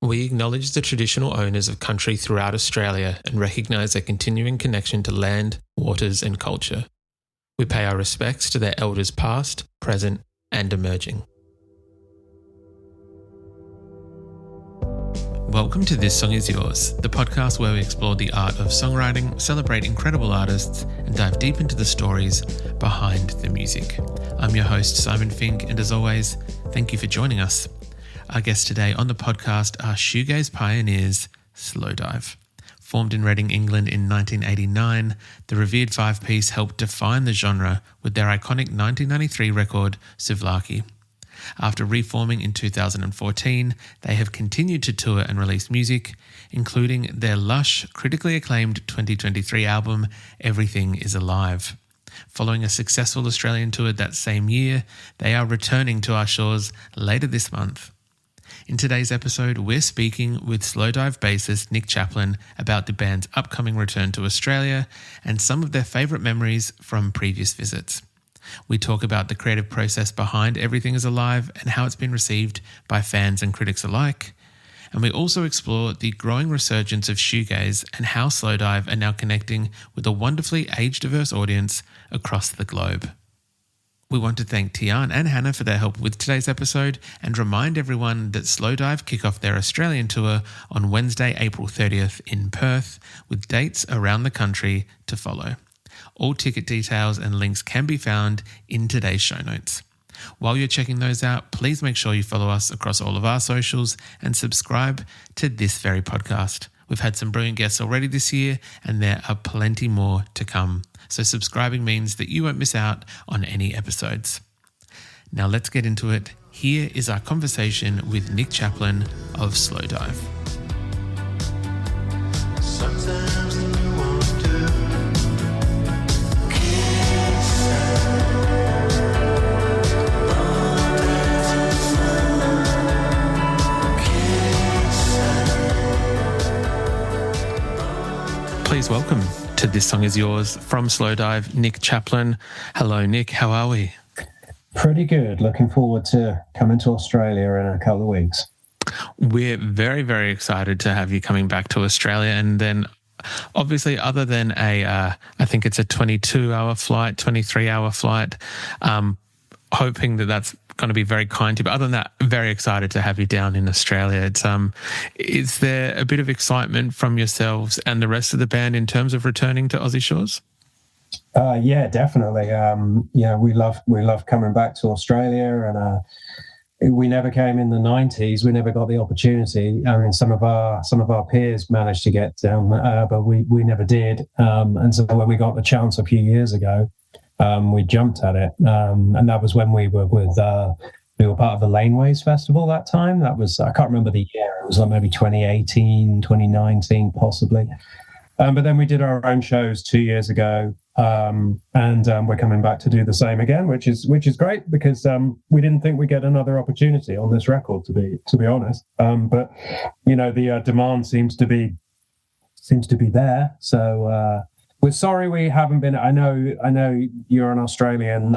We acknowledge the traditional owners of country throughout Australia and recognise their continuing connection to land, waters and culture. We pay our respects to their elders past, present and emerging. Welcome to This Song Is Yours, the podcast where we explore the art of songwriting, celebrate incredible artists and dive deep into the stories behind the music. I'm your host, Simon Fink, and as always, thank you for joining us. Our guests today on the podcast are shoegaze pioneers Slowdive. Formed in Reading, England in 1989, the revered five-piece helped define the genre with their iconic 1993 record, Souvlaki. After reforming in 2014, they have continued to tour and release music, including their lush, critically acclaimed 2023 album, Everything Is Alive. Following a successful Australian tour that same year, they are returning to our shores later this month. In today's episode, we're speaking with Slowdive bassist Nick Chaplin about the band's upcoming return to Australia and some of their favourite memories from previous visits. We talk about the creative process behind Everything Is Alive and how it's been received by fans and critics alike. And we also explore the growing resurgence of shoegaze and how Slowdive are now connecting with a wonderfully age-diverse audience across the globe. We want to thank Tian and Hannah for their help with today's episode and remind everyone that Slowdive kick off their Australian tour on Wednesday, April 30th in Perth, with dates around the country to follow. All ticket details and links can be found in today's show notes. While you're checking those out, please make sure you follow us across all of our socials and subscribe to this very podcast. We've had some brilliant guests already this year and there are plenty more to come. So subscribing means that you won't miss out on any episodes. Now let's get into it. Here is our conversation with Nick Chaplin of Slowdive. Sometimes you want to Please welcome to This Song Is Yours from Slowdive, Nick Chaplin. Hello, Nick. How are we? Pretty good. Looking forward to coming to Australia in a couple of weeks. We're very, very excited to have you coming back to Australia. And then obviously other than I think it's a 22-hour flight, 23-hour flight, hoping that that's going to be very kind to you. But other than that, very excited to have you down in Australia. It's is there a bit of excitement from yourselves and the rest of the band in terms of returning to Aussie shores? Yeah, definitely. We love coming back to Australia, and we never came in the 90s. We never got the opportunity. I mean, some of our peers managed to get down, but we never did. And so when we got the chance a few years ago, we jumped at it, and that was when we were part of the Laneways Festival that time. That was, I can't remember the year, it was like maybe 2018, 2019 possibly. But then we did our own shows 2 years ago, and we're coming back to do the same again, which is great because we didn't think we'd get another opportunity on this record, to be honest. But the demand seems to be there, so we're sorry we haven't been. I know you're an Australian,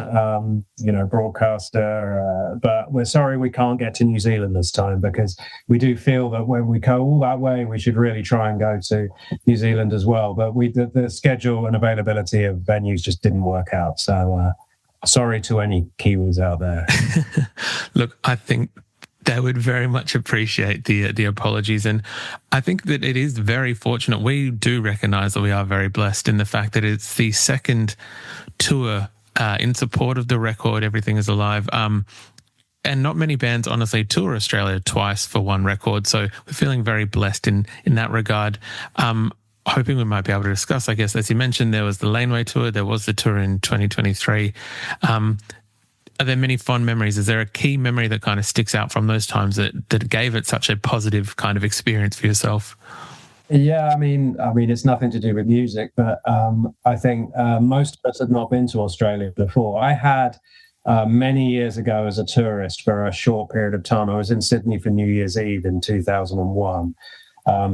broadcaster, but we're sorry we can't get to New Zealand this time because we do feel that when we go all that way, we should really try and go to New Zealand as well. But the schedule and availability of venues just didn't work out. So sorry to any Kiwis out there. Look, I think they would very much appreciate the apologies. And I think that it is very fortunate. We do recognise that we are very blessed in the fact that it's the second tour in support of the record, Everything Is Alive. And not many bands, honestly, tour Australia twice for one record. So we're feeling very blessed in that regard. Hoping we might be able to discuss, I guess, as you mentioned, there was the Laneway tour, there was the tour in 2023. Are there many fond memories? Is there a key memory that kind of sticks out from those times that gave it such a positive kind of experience for yourself? Yeah, I mean, it's nothing to do with music, but I think most of us had not been to Australia before. I had many years ago as a tourist for a short period of time. I was in Sydney for New Year's Eve in 2001.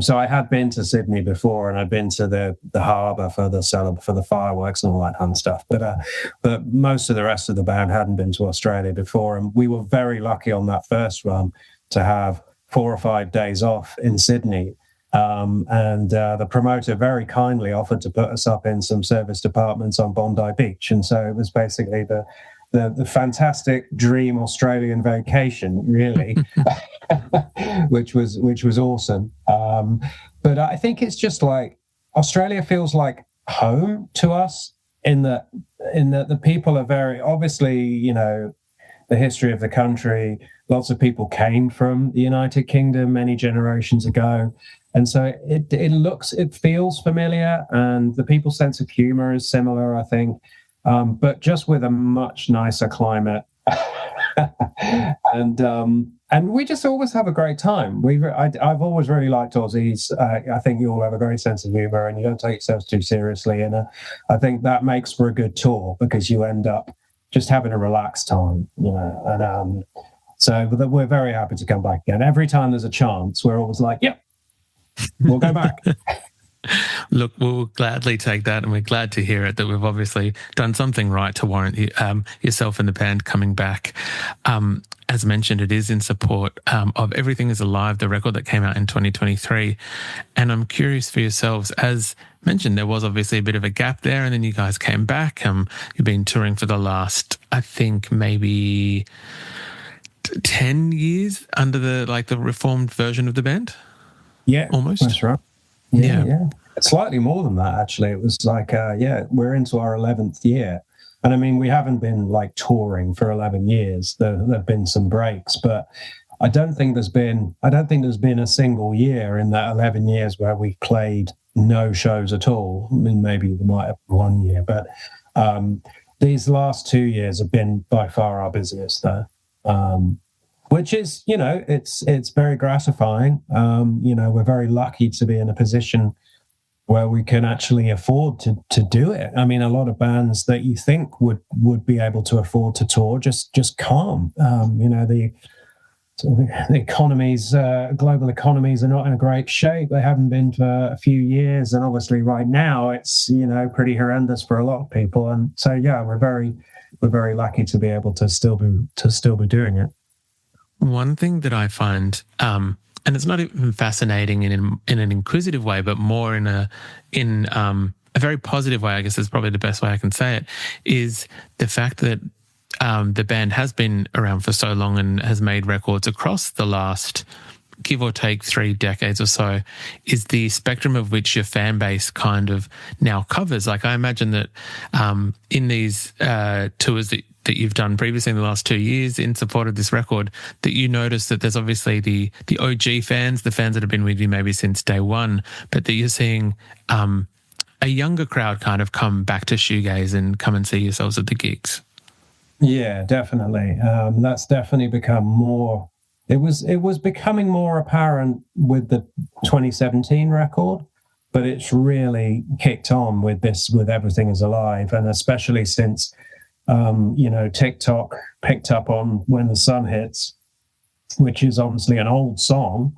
So I had been to Sydney before, and I'd been to the harbour for the fireworks and all that kind of stuff. But most of the rest of the band hadn't been to Australia before, and we were very lucky on that first run to have 4 or 5 days off in Sydney. And the promoter very kindly offered to put us up in some service apartments on Bondi Beach. And so it was basically the fantastic dream Australian vacation, really, which was awesome. But I think it's just like Australia feels like home to us in that the people are very obviously, you know, the history of the country. Lots of people came from the United Kingdom many generations ago. And so it feels familiar, and the people's sense of humor is similar, I think, but just with a much nicer climate. And we just always have a great time. I've always really liked Aussies. I think you all have a great sense of humor, and you don't take yourselves too seriously. And I think that makes for a good tour, because you end up just having a relaxed time, you know. And so we're very happy to come back again. Every time there's a chance, we're always like, yep. We'll go back. Look, we'll gladly take that, and we're glad to hear it, that we've obviously done something right to warrant yourself and the band coming back. As mentioned, it is in support of Everything Is Alive, the record that came out in 2023. And I'm curious for yourselves, as mentioned, there was obviously a bit of a gap there, and then you guys came back. You've been touring for the last, I think, maybe 10 years under the reformed version of the band. Yeah, almost. That's right. Yeah. Slightly more than that, actually. It was like, we're into our 11th year. And I mean, we haven't been like touring for 11 years. There've been some breaks, but I don't think there's been a single year in that 11 years where we played no shows at all. I mean, maybe we might have one year, but these last 2 years have been by far our busiest, though. Which is, you know, it's very gratifying. You know, we're very lucky to be in a position where we can actually afford to do it. I mean, a lot of bands that you think would be able to afford to tour just can't. You know, the economies, global economies are not in a great shape. They haven't been for a few years, and obviously right now it's, you know, pretty horrendous for a lot of people. And so yeah, we're very lucky to be able to still be doing it. One thing that I find, and it's not even fascinating in an inquisitive way, but more in a very positive way, I guess is probably the best way I can say it, is the fact that the band has been around for so long and has made records across the last, give or take, 3 decades or so, is the spectrum of which your fan base kind of now covers. Like, I imagine that in these tours that you've done previously in the last 2 years in support of this record, that you notice that there's obviously the OG fans, the fans that have been with you maybe since day one, but that you're seeing a younger crowd kind of come back to shoegaze and come and see yourselves at the gigs. Yeah, definitely. That's definitely become more. It was becoming more apparent with the 2017 record, but it's really kicked on with Everything Is Alive, and especially since you know, TikTok picked up on When the Sun Hits, which is obviously an old song.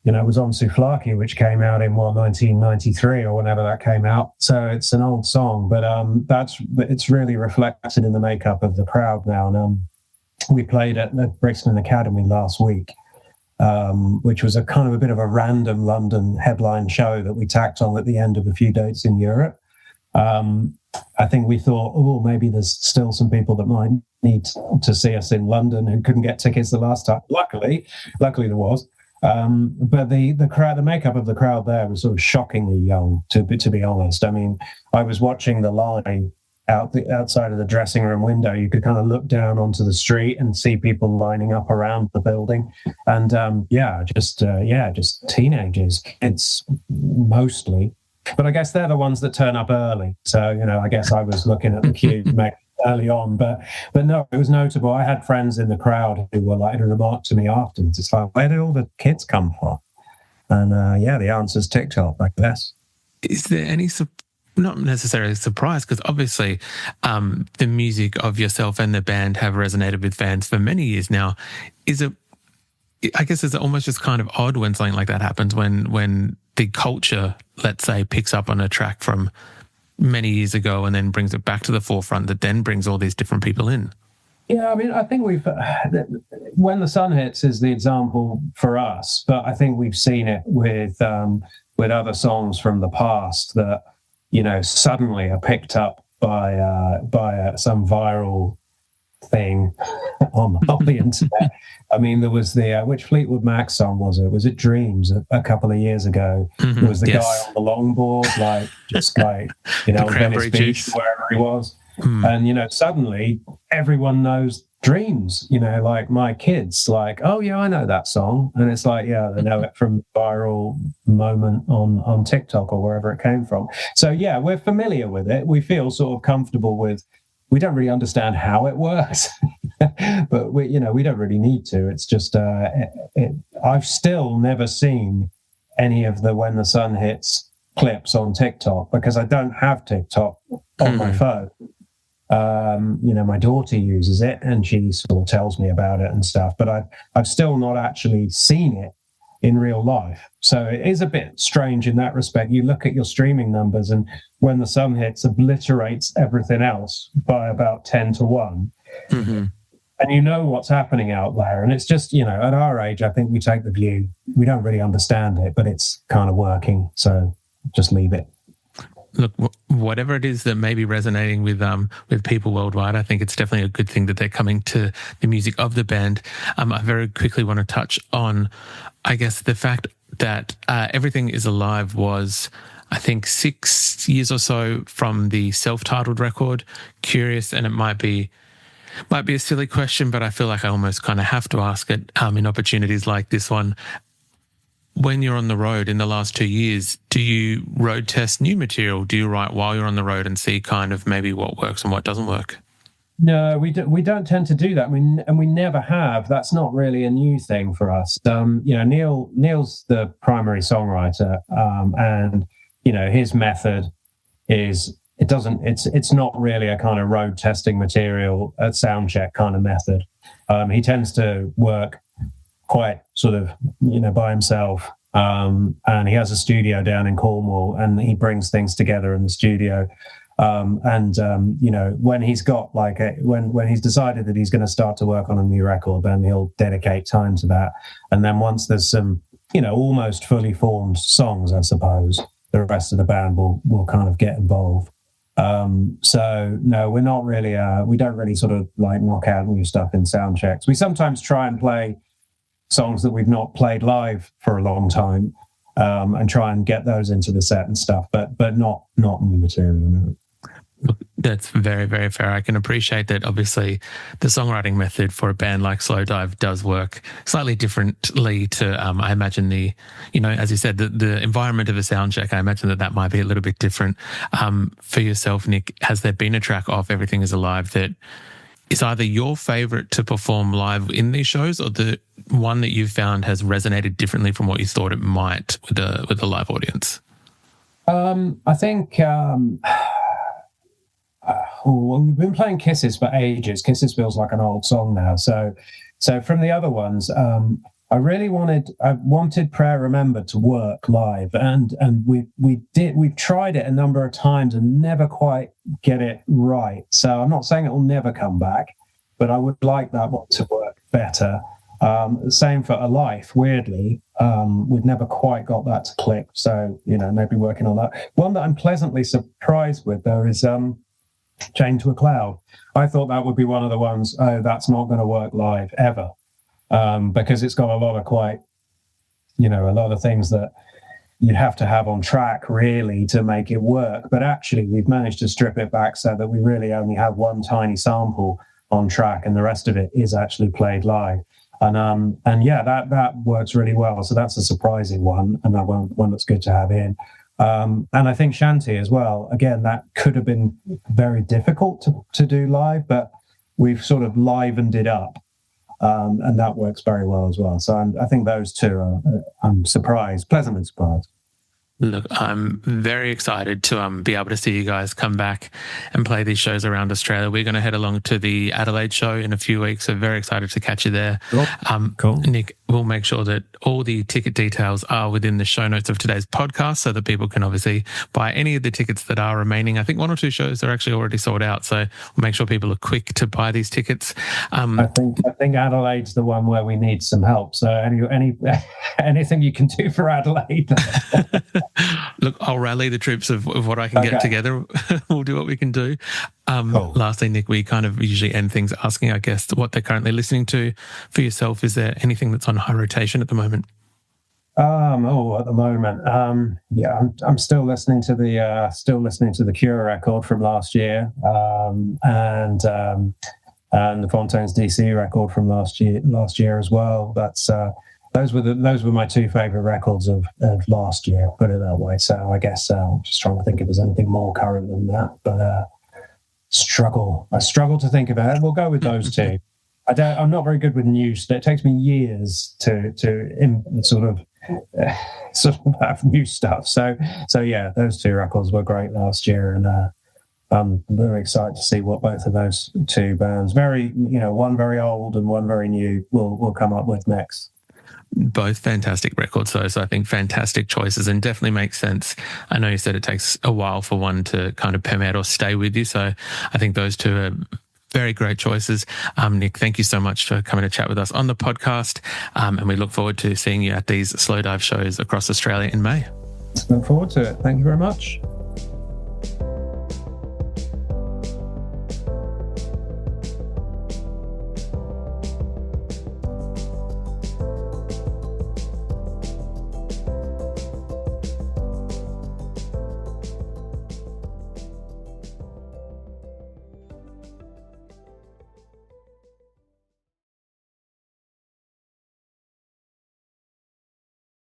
You know, it was on Souvlaki, which came out in 1993 or whenever that came out. So it's an old song, but it's really reflected in the makeup of the crowd now. And we played at the Brixton Academy last week, which was a kind of a bit of a random London headline show that we tacked on at the end of a few dates in Europe. I think we thought, maybe there's still some people that might need to see us in London who couldn't get tickets the last time. Luckily there was. But the crowd, the makeup of the crowd there was sort of shockingly young, to be honest. I mean, I was watching the line outside of the dressing room window. You could kind of look down onto the street and see people lining up around the building, and just teenagers, kids mostly. But I guess they're the ones that turn up early. So, you know, I guess I was looking at the queue early on. But no, it was notable. I had friends in the crowd who were like, who remarked to me afterwards, it's like, where did all the kids come from? And the answer's TikTok, I guess. Is there any, not necessarily surprise, because obviously the music of yourself and the band have resonated with fans for many years now. Is it almost just kind of odd when something like that happens, when the culture, let's say, picks up on a track from many years ago and then brings it back to the forefront, that then brings all these different people in? Yeah, I mean, I think When the Sun Hits is the example for us, but I think we've seen it with other songs from the past that, suddenly are picked up by some viral thing on the internet. I mean, there was which Fleetwood Mac song was it? Was it Dreams a couple of years ago? There was the guy on the longboard, on Venice Beach, wherever he was. And, suddenly everyone knows Dreams, like my kids, oh yeah, I know that song. And it's they know it from viral moment on TikTok or wherever it came from. So yeah, we're familiar with it. We feel sort of comfortable we don't really understand how it works, but we don't really need to. It's just, I've still never seen any of the When the Sun Hits clips on TikTok because I don't have TikTok on my phone. My daughter uses it and she sort of tells me about it and stuff, but I've still not actually seen it in real life. So it is a bit strange in that respect. You look at your streaming numbers and When the Sun Hits obliterates everything else by about 10 to 1. Mm-hmm. And you know what's happening out there. And it's just, at our age, I think we take the view, we don't really understand it, but it's kind of working. So just leave it. Look, whatever it is that may be resonating with people worldwide, I think it's definitely a good thing that they're coming to the music of the band. I very quickly want to touch on, I guess, the fact that Everything Is Alive was, I think, 6 years or so from the self-titled record. Curious, and it might be a silly question, but I feel like I almost kind of have to ask it in opportunities like this one. When you're on the road in the last 2 years, do you road test new material? Do you write while you're on the road and see kind of maybe what works and what doesn't work? No, we don't tend to do that. We never have. That's not really a new thing for us. Neil's the primary songwriter, and his method is it's not really a kind of road testing material, a sound check kind of method. He tends to work quite sort of, by himself. And he has a studio down in Cornwall and he brings things together in the studio. When he's got when he's decided that he's going to start to work on a new record, then he'll dedicate time to that. And then once there's some, almost fully formed songs, I suppose, the rest of the band will kind of get involved. So no, we're not really, we don't really sort of knock out new stuff in sound checks. We sometimes try and play songs that we've not played live for a long time, and try and get those into the set and stuff, but not new material. No. That's very, very fair. I can appreciate that. Obviously, the songwriting method for a band like Slowdive does work slightly differently to, I imagine as you said, the environment of a sound check. I imagine that might be a little bit different. For yourself, Nick, has there been a track off Everything Is Alive that is either your favourite to perform live in these shows, or the one that you've found has resonated differently from what you thought it might with the live audience? I think we've been playing Kisses for ages. Kisses feels like an old song now. So from the other ones, I wanted Prayer Remembered to work live, and we've tried it a number of times and never quite get it right. So I'm not saying it will never come back, but I would like that one to work better. Same for A Life, weirdly. We've never quite got that to click. So, maybe working on that. One that I'm pleasantly surprised with, though, is Chained to a Cloud. I thought that would be one of the ones, that's not going to work live ever. Because it's got a lot of a lot of things that you'd have to have on track really to make it work. But actually, we've managed to strip it back so that we really only have one tiny sample on track, and the rest of it is actually played live. And that works really well. So that's a surprising one, and that one that's good to have in. And I think Shanty as well. Again, that could have been very difficult to do live, but we've sort of livened it up. And that works very well as well. So I think those two I'm pleasantly surprised. Look, I'm very excited to be able to see you guys come back and play these shows around Australia. We're going to head along to the Adelaide show in a few weeks, so very excited to catch you there. Cool. Nick, we'll make sure that all the ticket details are within the show notes of today's podcast so that people can obviously buy any of the tickets that are remaining. I think 1 or 2 shows are actually already sold out, so we'll make sure people are quick to buy these tickets. I think Adelaide's the one where we need some help. So anything you can do for Adelaide. Look, I'll rally the troops of what I can get together. We'll do what we can do. Cool. Lastly, Nick, we kind of usually end things asking our guests what they're currently listening to. For yourself, is there anything that's on high rotation at the moment? At the moment, I'm still listening to the Cure record from last year, and the Fontaines DC record from last year as well. That's those were my 2 favorite records of last year. Put it that way. So I guess I'm just trying to think if there's anything more current than that, but I struggle to think about it. We'll go with those 2. I'm not very good with news. It takes me years to sort of have new stuff. So yeah, those 2 records were great last year, and I'm very excited to see what both of those 2 bands, one very old and one very new, will come up with next. Both fantastic records, though, so I think fantastic choices and definitely makes sense. I know you said it takes a while for one to kind of permeate or stay with you, so I think those 2 are very great choices. Nick, thank you so much for coming to chat with us on the podcast, and we look forward to seeing you at these Slowdive shows across Australia in May. Look forward to it. Thank you very much.